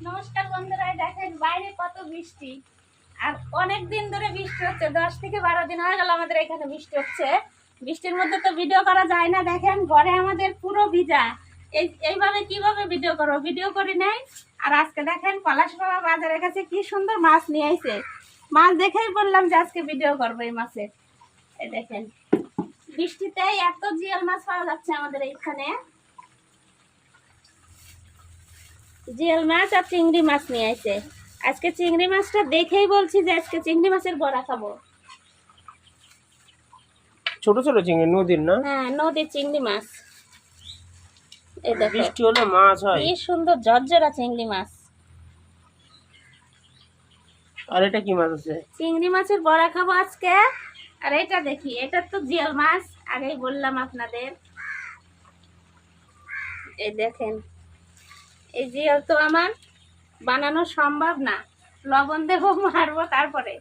নমস্কার বন্ধুরা, দেখেন বাইরে কত বৃষ্টি। আর অনেক দিন ধরে বৃষ্টি হচ্ছে, 10 থেকে 12 দিন হয়ে গেল আমাদের এখানে বৃষ্টি হচ্ছে। বৃষ্টির মধ্যে তো ভিডিও করা যায় না। দেখেন ঘরে আমাদের পুরো ভিজা। এইভাবে কিভাবে ভিডিও করবো, ভিডিও করি নাই। আর আজকে দেখেন পলাশ বাবা বাজারের কাছে কি সুন্দর মাছ নিয়ে আইছে। মাছ দেখেই বললাম যে আজকে ভিডিও করবো এই মাছের। এই দেখেন বৃষ্টিতে এত জিয়াল মাছ পাওয়া যাচ্ছে আমাদের এইখানে। জিয়াল মাছ আর চিংড়ি মাছ নিয়ে আইছে। আজকে চিংড়ি মাছটা দেখেই বলছি যে আজকে চিংড়ি মাছের বড়া খাবো। ছোট ছোট চিংড়ি নদীর না? হ্যাঁ, নদীর চিংড়ি মাছ। এই দেখো বৃষ্টি হলে মাছ হয়। কি সুন্দর ঝরঝরা চিংড়ি মাছ। আর এটা কি মাছ আছে? চিংড়ি মাছের বড়া খাবো আজকে। আর এটা দেখি, এটা তো জিয়াল মাছ, আগেই বললাম আপনাদের। এই দেখেন, এই জিয়াল তো আমার বানানো সম্ভব না। লবণ দেবো, মারবো, তারপরে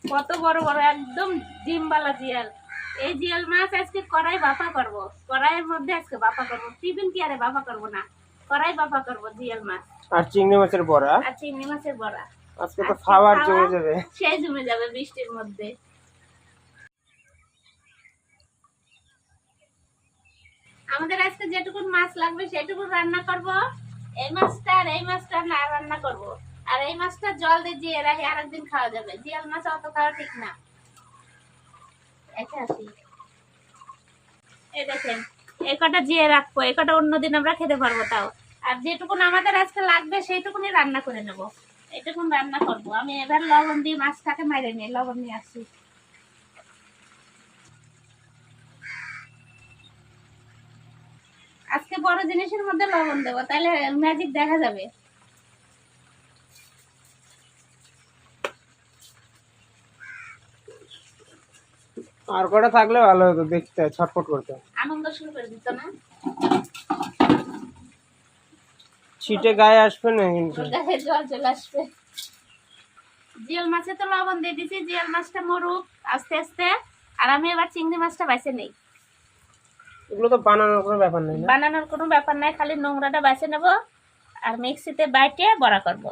কত বড় বড় একদম ডিমবালা জিয়াল। এই জিয়াল মাছ আজকে কড়াই বাপা করব। কড়াইয়ের মধ্যে আজকে বাপা করব, টিফিন কি আরে বাপা করব না, কড়াই বাপা করব জিয়াল মাছ আর চিংড়ি মাছের বড়া। আর চিংড়ি মাছের বড়া। আজকে তো খাবার জমে যাবে। সে জমে যাবে বৃষ্টির মধ্যে। আমাদের আজকে যেটুকু মাছ লাগবে সেটুকু রান্না করব। এই মাছটা আর এই মাছটা না রান্না করব। আর এই মাছটা জল দিয়ে জিয়ে রাখি, আরেকদিন খাওয়া যাবে। জিয়াল মাছ অত খাওয়া ঠিক না। এই দেখেন, এই কটা জিয়ে রাখবো, এই কটা অন্যদিন আমরা খেতে পারবো তাও। আর যেটুকুন আমাদের আজকে লাগবে সেইটুকুনি রান্না করে নেবো। এইটুকুন রান্না করবো। আমি এবার লবণ দিয়ে মাছটাকে মাইরে নিই, লবণ নিয়ে আসছি। আজকে বড় জিনিসের মধ্যে লবণ দেবো, তাহলে ম্যাজিক দেখা যাবে। আর কটা থাকলে ভালো হতো, দেখতে ছটফট করতে। আনন্দ শুরু করে দিত না? ছিটে গায়ে আসবে না কিন্তু। গায়ে জল চলে আসবে। জিয়াল মাছে তো লবণ দিয়ে দিছি, জিয়াল মাছটা মরুক আস্তে আস্তে। আর আমি এবার চিংড়ি মাছটা বাইছে নেই। এগুলো তো বানানোর কোনো ব্যাপার নেই না? বানানোর কোনো ব্যাপার নাই, খালি নোংরাটা বাইছে নেব আর মিক্সিতে বাইটে বড়া করব।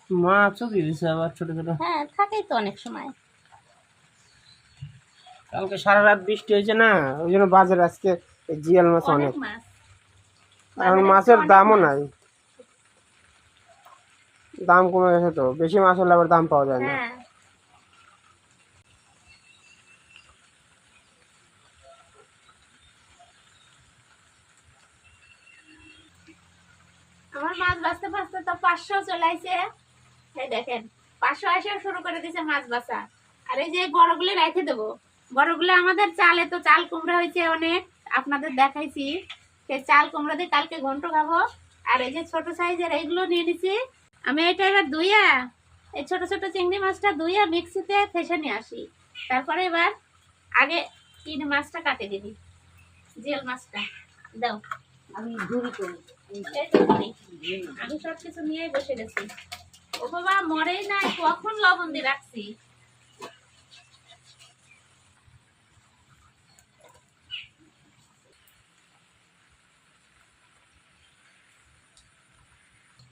মাছও দিয়ে দিছে আবার ছোট ছোট। হ্যাঁ, থাকেই তো অনেক সময়। কালকে সারা রাত বৃষ্টি হয়েছে না, ওই জন্য বাজারে আজকে জিয়াল মাছ অনেক। মাছ, এখন মাছের দামও নাই, দাম কমে গেছে তো। বেশি মাছ হলে আবার দাম পাওয়া যায় না। হ্যাঁ। আমার মাছ বাঁচতে বাঁচতে তো 500 চলে আইছে। এই দেখেন 500 আসে শুরু করে দিয়েছে মাছ বাছা। আর এই যে বড়গুলো রেখে দেবো। বড়গুলো আমাদের চালে তো চাল কুমড়া হয়েছে অনেক, আপনাদের দেখাইছি। সেই চাল কুমড়া দিয়ে কালকে ঘন্ট খাবো। আর এই যে ছোট সাইজের এইগুলো নিয়ে নিছি। আমি এটা এবার ধুইয়া, এই ছোট ছোট চিংড়ি মাছটা ধুইয়া মিক্সিতে ফেসে নিয়ে আসি। তারপরে এবার আগে চিংড়ি মাছটা কাটে দিবি, জিয়াল মাছটা দাও। আমি ঘুরি করি, আমি সবকিছু নিয়ে বসে গেছি। ও বাবা, মরেই নাই, কখন লবণ দিয়ে রাখছি।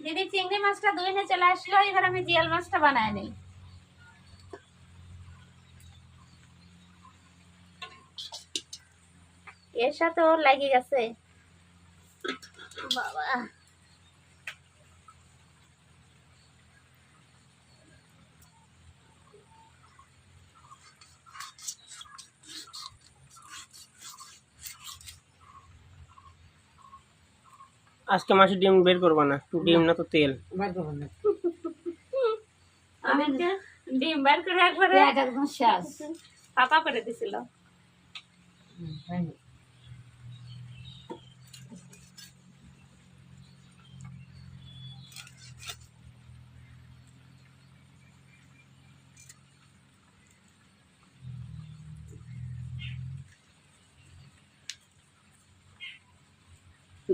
দিদি চিংড়ি মাছটা ধুয়ে চলে আসলো, এবার আমি জিয়াল মাছটা বানায় নেই। এর সাথে ওর লেগে গেছে বাবা। আজকে মাসে ডিম বের করবো না, ডিম না তো তেল। আমি ডিম বার করে একবারে পাপা করে দিছিল।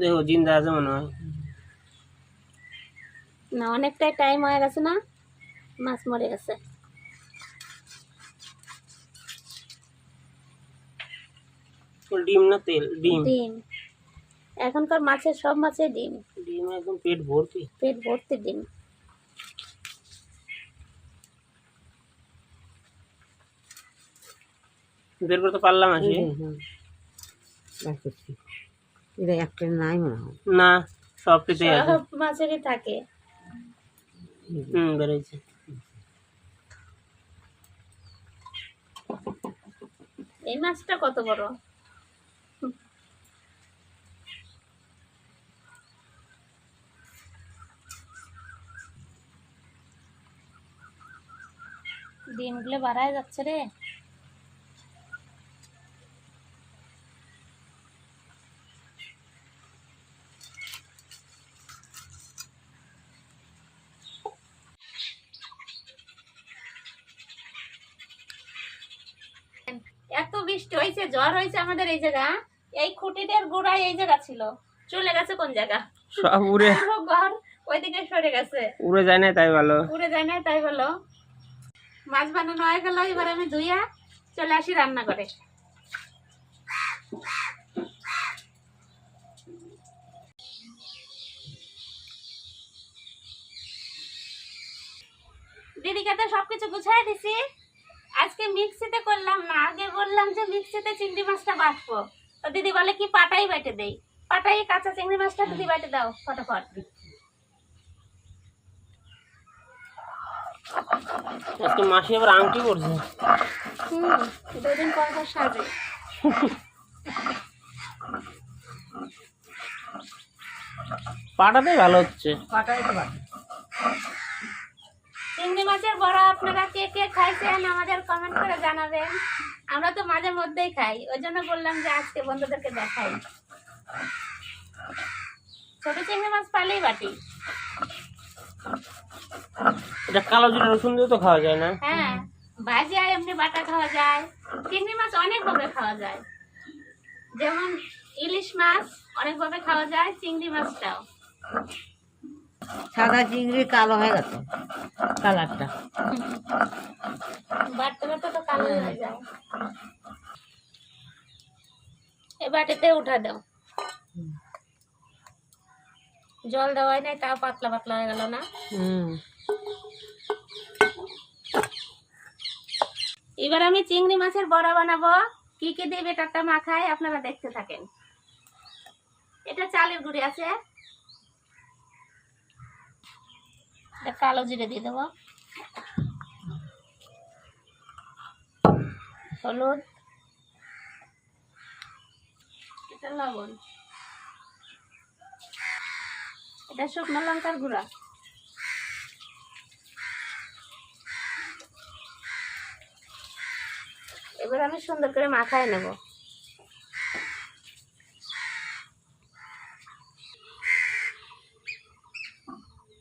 দেখো জিন্দা আছে মনে হয় না, অনেকটাই টাইম হয়ে গেছে না, মাছ মরে গেছে। ডিম না তেল? ডিম। ডিম। এখনকার মাছের সব মাছের ডিম, ডিম একদম পেট ভর্তি। পেট ভর্তি ডিম। বের করতে পারলাম আসি এটা একটা নাই মনে হয়। না, সবটিতেই আছে। সব মাছেরই থাকে। বেরোইছে। এই মাছটা কত বড়! ডিমগুলো বাড়ায় যাচ্ছে রে। এত বৃষ্টি হয়েছে, ঝড় হয়েছে আমাদের এই জায়গা। এই খুঁটিদের গোড়ায় এই জায়গা ছিল, চলে গেছে কোন জায়গা? সব উড়ে পুরো ঘর ওইদিকে সরে গেছে। উড়ে যায় না, তাই ভালো। উড়ে যায় না, তাই বলো। মাছ বানানো হয়ে গেল, এবার আমি ধুইয়া চলে আসি রান্না করে। দিদিকে তো সবকিছু গুছাই দিছি। আজকে মিক্সিতে করলাম না, আগে বললাম যে মিক্সিতে চিংড়ি মাছটা বাটবো, তো দিদি বলে কি পাটাই বেটে দেই। পাটাই কাঁচা চিংড়ি মাছটা দিদি বেটে দাও ফটাফট। আজকে মাসি আবার আংটি করছে। 2 দিন পর পর সাজে। পাটাতেই ভালো হচ্ছে। চিংড়ি মাছের বড়া আপনারা কে কে খাইছেন আমাদের কমেন্ট করে জানাবেন। আমরা তো মাঝে মধ্যেই খাই, ওই জন্য বললাম যে আজকে বন্ধুদেরকে দেখাই। ছোট চিংড়ি মাছ পালেই বাটি। এটা কালো জিরা রসুন দিয়ে তো খাওয়া যায় না? হ্যাঁ, ভাজি আর এমনি বাটা খাওয়া যায়। চিংড়ি মাছ অনেক ভাবে খাওয়া যায়, যেমন ইলিশ মাছ অনেক ভাবে খাওয়া যায়, চিংড়ি মাছটাও। সাদা চিংড়ি কালো হয়ে গেছে কালারটা। বাটতে বাটতে তো কালো হয়ে যায়। এই বাটিতে উঠা দাও। জল দেওয়াই নাই, তাও পাতলা পাতলা হয়ে গেল না? এবার আমি চিংড়ি মাছের বড়া বানাবো। কি কি দিয়ে বেটারটা মাখাই আপনারা দেখতে থাকেন। এটা চালের গুঁড়ি আছে, এটা কালো জিরে দিয়ে দেবো, হলুদ, এটা লবণ, এটা শুকনো লঙ্কার গুঁড়া, এবার আমি সুন্দর করে মাখায় নেব।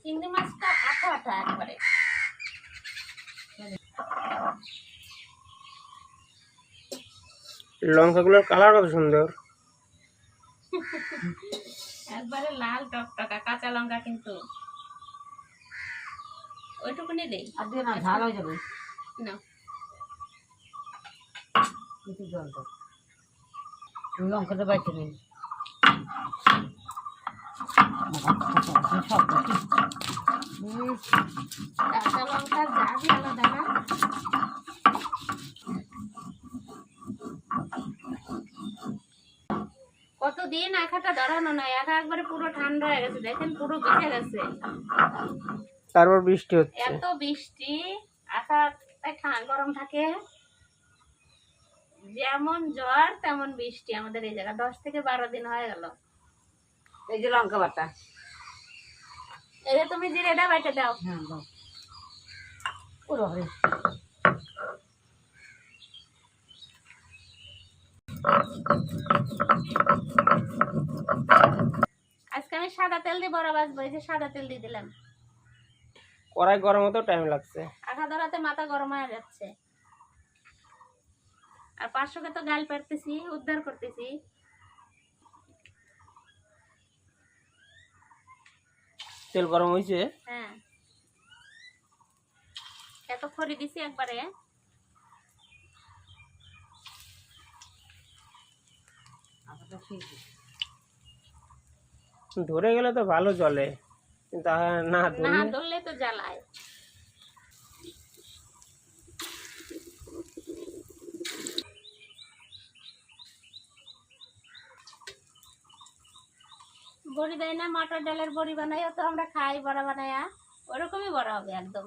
চিংড়ি মাছটা আঠা আঠা একবারে। লঙ্কাগুলোর কালার কত সুন্দর। একবারে লাল টকটকা কাঁচা লঙ্কা, কিন্তু ওইটুকুনি দেই। আর দিয়ে না, ঝাল হয়ে যাবে। না, কিছু জল দাও। লঙ্কাটা বাইতে নেই। কাঁচা লঙ্কার ঝাঁঝই আলাদা না? কতদিন আখাটা ধরানো নাই, আখা একবারে পুরো ঠান্ডা হয়ে গেছে, দেখেন পুরো ভিজে গেছে। তারপর বৃষ্টি হচ্ছে। এত বৃষ্টি, আখা গরম থাকে। যেমন জ্বর তেমন বৃষ্টি আমাদের এই জায়গা। 10 থেকে 12 দিন হয়ে গেল। এই যে লঙ্কা বাটা। এই যে তুমি জিরেটা বেটে দাও। হ্যাঁ দাও পুরো হয়ে। আজকে আমি সাদা তেল দিয়ে বড়া ভাজবো, এই যে সাদা তেল দিয়ে দিলাম। কড়াই গরম হতেও টাইম লাগছে। আখা ধরাতে মাথা গরম হয়ে যাচ্ছে। আর 500কে তো গাল পাড়তেছি, উদ্ধার করতেছি। তেল গরম হয়েছে। হ্যাঁ, এত খড়ি দিছি একবারে। ধরে গেলে তো ভালো জলে, কিন্তু না না ধরলে ধরলে তো জ্বালায়। বড়ি দেয় না, মটর ডালের বড়ি বানাইও তো আমরা খাই, বড়া বানায়া ওরকমই বড়া হবে একদম।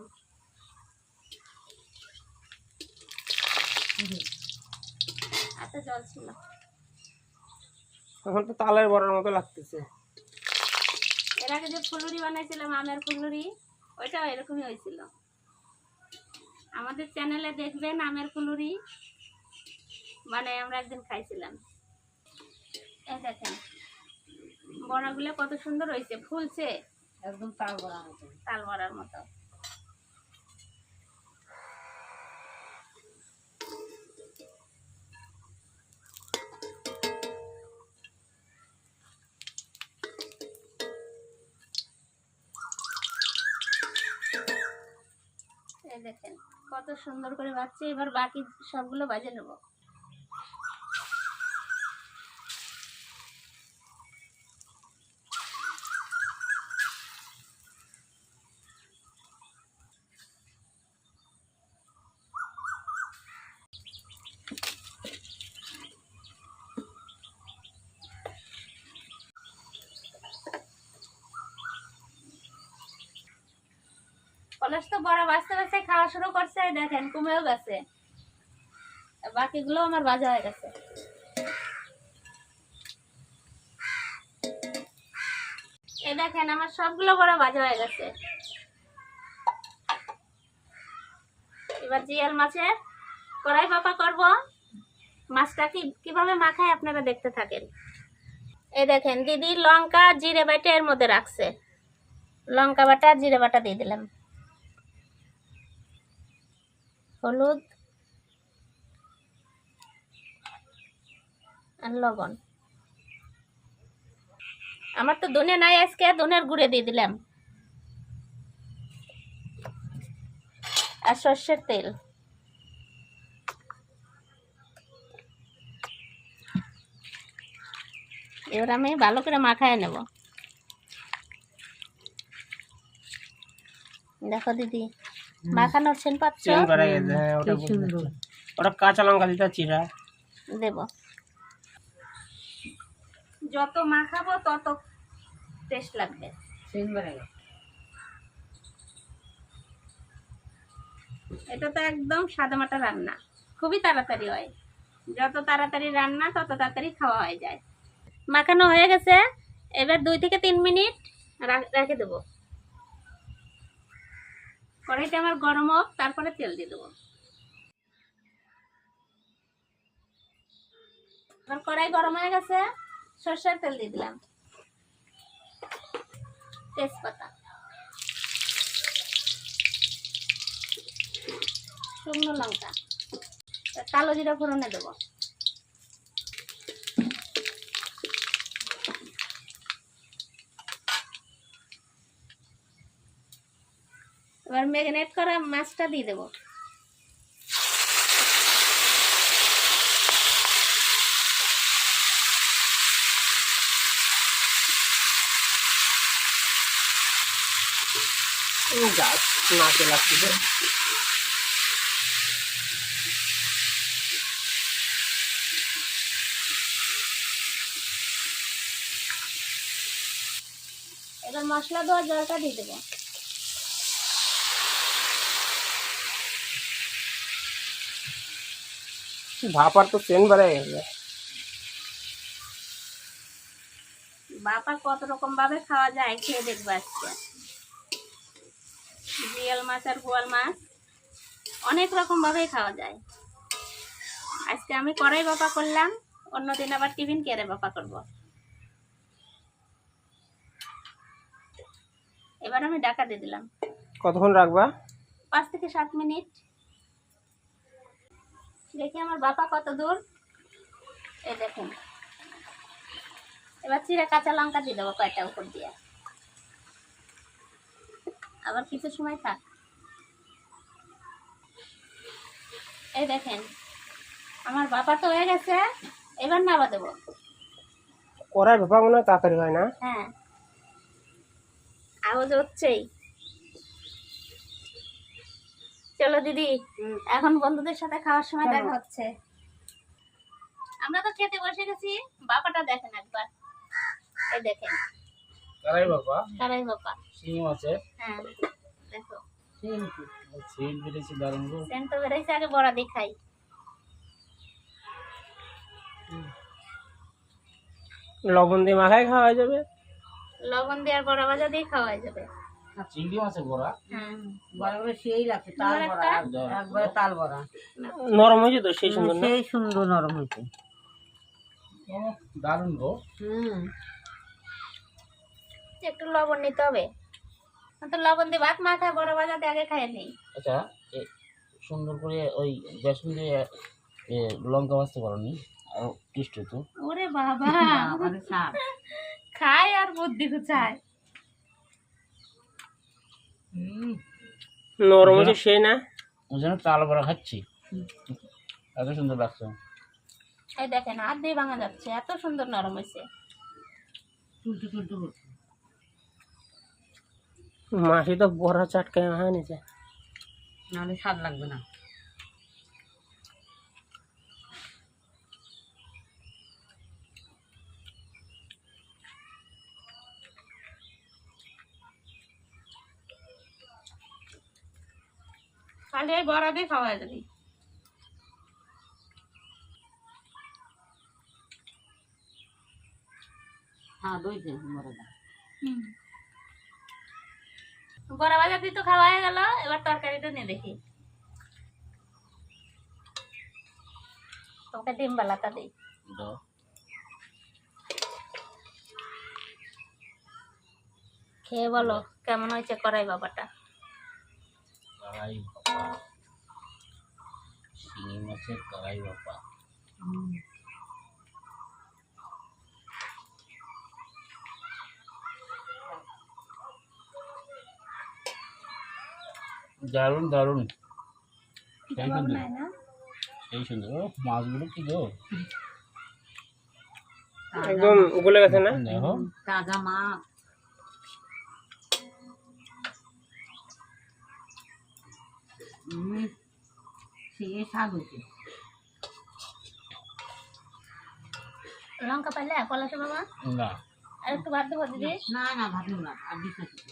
এত জল ছিল। এখন তো তালের বড়ার মতো লাগতেছে। এর আগে যে ফুলুরি বানাইছিলাম, আমের ফুলুরি, ওইটাও এরকমই হয়েছিল। আমাদের চ্যানেলে দেখবেন আমের ফুলুরি বানাই আমরা একদিন খাইছিলাম। এই দেখেন বড়াগুলো কত সুন্দর হয়েছে, ফুলছে একদম তাল বড়া মতো। তাল বড়ার মতো। এই দেখেন কত সুন্দর করে বাজছে। এবার বাকি সবগুলো বাজে নেব। কলস তো বড় বাজতে বাজতে খাওয়া শুরু করছে, দেখেন কমেও গেছে। বাকিগুলো আমার ভাজা হয়ে গেছে। এই দেখেন আমার সবগুলো বড় ভাজা হয়ে গেছে। এবার জিয়াল মাছের কড়াই ভাপা করব। মাছটা কিভাবে মাখায় আপনারা দেখতে থাকেন। এই দেখেন দিদি লঙ্কা জিরে বাটা এর মধ্যে রাখছে। লঙ্কা বাটা জিরে বাটা দিয়ে দিলাম, হলুদ আর লবণ। আমার তো ধনে নাই আজকে, ধনের গুঁড়ে দিয়ে দিলাম আর সর্ষের তেল। এবার আমি ভালো করে মাখায় নেব। দেখো দিদি মাখানোর সেন পাচ্ছ? চেন করা গেছে, হ্যাঁ ওটা কি সুন্দর। ওটা কাঁচা লঙ্কা দিতে চিরা দেব। যত মাখাবো তত টেস্ট লাগবে। সেন বড়া এটা তো একদম সাদামাটা রান্না, খুবই তাড়াতাড়ি হয়। যত তাড়াতাড়ি রান্না তত তাড়াতাড়ি খাওয়া হয়ে যায়। মাখানো হয়ে গেছে, এবার 2 থেকে 3 মিনিট রেখে দেবো। কড়াইটা আমার গরম হোক, তারপরে তেল দিয়ে দেবো। আমার কড়াই গরম হয়ে গেছে, সরষের তেল দিয়ে দিলাম, তেজপাতা, শুকনো লঙ্কা, কালো জিরা ফোড়নে দেবো। এবার ম্যারিনেট করা মাছটা দিয়ে দেবো। গাছ নাকে লাগতেছে। এবার মশলা দেওয়ার জলটা দিয়ে দেবো। ভাপার তো চেন বেড়ে গেছে। বাপা কত রকম ভাবে খাওয়া যায়, খেয়ে দেখবো আজকে। জিয়াল মাছ আর বোয়াল মাছ অনেক রকম ভাবেই খাওয়া যায়। আজকে আমি কড়াই বাপা করলাম, অন্যদিন আবার টিফিন কেড়ে বাপা করব। এবার আমি ঢাকা দিয়ে দিলাম। কতক্ষণ রাখবা? 5 থেকে 7 মিনিট। দেখি আমার বাপা কত দূর। এই দেখুন, এবার চিরা কাঁচা লঙ্কা দিয়ে দেবো কয়টা উপর দিয়ে। আবার কিছু সময় থাক। এই দেখেন আমার বাপা তো হয়ে গেছে, এবার নাবা দেবো। কড়াই ভাপা মনে হয় তাড়াতাড়ি হয় না? হ্যাঁ, আওয়াজ হচ্ছেই। চলো দিদি, এখন বন্ধুদের সাথে খাওয়ার সময় দেখা হচ্ছে। আমরা তো খেতে বসে গেছি, বাবাটা দেখেন একবার, এই দেখেন কারাই বাবা কারাই বাবা। শিঙি মাছের হ্যাঁ দেখো, সেন্ট বেড়েছে দারুণ গো। সেন্ট তো বেরোইছে, আগে বড়া দিয়ে খাই। লবণ দিয়ে মাখায় খাওয়া যাবে। লবণ দিয়ে আর বড়া ভাজা দিয়ে খাওয়া যাবে। চিংড়ি মাছের বড়া হ্যাঁ, বড় সেই লাগছে, তাল আমার বড়া, একটা একবারে তাল বড়া। নরম হয়েছে তো সেই সুন্দর না? সেই সুন্দর নরম হয়েছে। ও দারুণ গো। একটু লবণ নিতে হবে, তো লবণ দিয়ে ভাত মাখায় বড়া ভাজা দিয়ে আগে খাই নেই। আচ্ছা সুন্দর করে ওই বেসন দিয়ে লঙ্কা ভাজতে পারো নি, আরো টেস্ট হতো। ওরে বাবা, আমাদের স্বাদ। খায় আর বুদ্ধি খুঁচায়। নরম হয়েছে সেই না? ওই জন্য তাল বড়া খাচ্ছি, এত সুন্দর লাগছে। এই দেখেন হাত দিয়ে ভাঙা যাচ্ছে, এত সুন্দর নরম হয়েছে। টুলটু টুলটু করছে। মাসি তো বড়া চাটকে আনিছে। নাহলে স্বাদ লাগবে না। খালি এই বড়া দিয়ে খাওয়া যাবে। হ্যাঁ দইতে বড়টা। বড়া ভাজা দিয়ে তো খাওয়া হয়ে গেল, এবার তরকারিটা নিয়ে দেখি। তোকে ডিম বালাটা দিই, দাও। খেয়ে বলো কেমন হয়েছে কড়াই বাবাটা। কারাই বাবা, শিঙি মাছের কারাই বাবা। দারুণ দারুণ, সেই জবাব সুন্দর নাই না? সেই সুন্দর। ও মাছগুলো কি গো, একদম গলে গেছে না? দেখো তাজা মাছ। সে স্বাদ হয়েছে। লঙ্কা পাইলে পলাশে বাবা, না, আর একটু ভাত দেবো দিদি? না না ভাবলাম না, আর দিস না কিছু।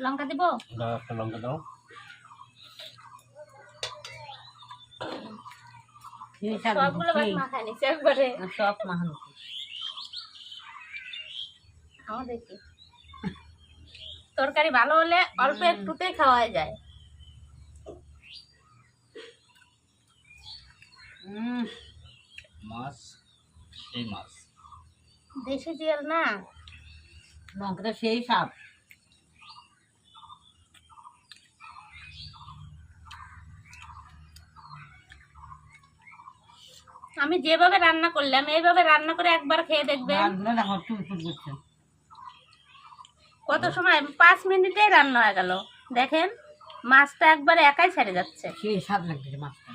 লঙ্কা দিব? দাও একটা লঙ্কা দাও। সেই স্বাদ সবগুলো ভাত হয়েছে, মাখায় নিচ্ছে একবারে। সেই সব মাখানো হয়েছে। খাওয়া দেখি, তরকারি ভালো হলে অল্প একটুতেই খাওয়া যায়। মাছ, সেই মাছ। দেশি জিয়াল না, লঙ্কাটা সেই স্বাদ। আমি যেভাবে রান্না করলাম এইভাবে রান্না করে একবার খেয়ে দেখবেন। মাছগুলো দেখো টুলটুল করছে। কত সময়, 5 মিনিটেই রান্না হয়ে গেল। দেখেন মাছটা একবারে একাই ছেড়ে যাচ্ছে। সেই স্বাদ লাগছে মাছটা।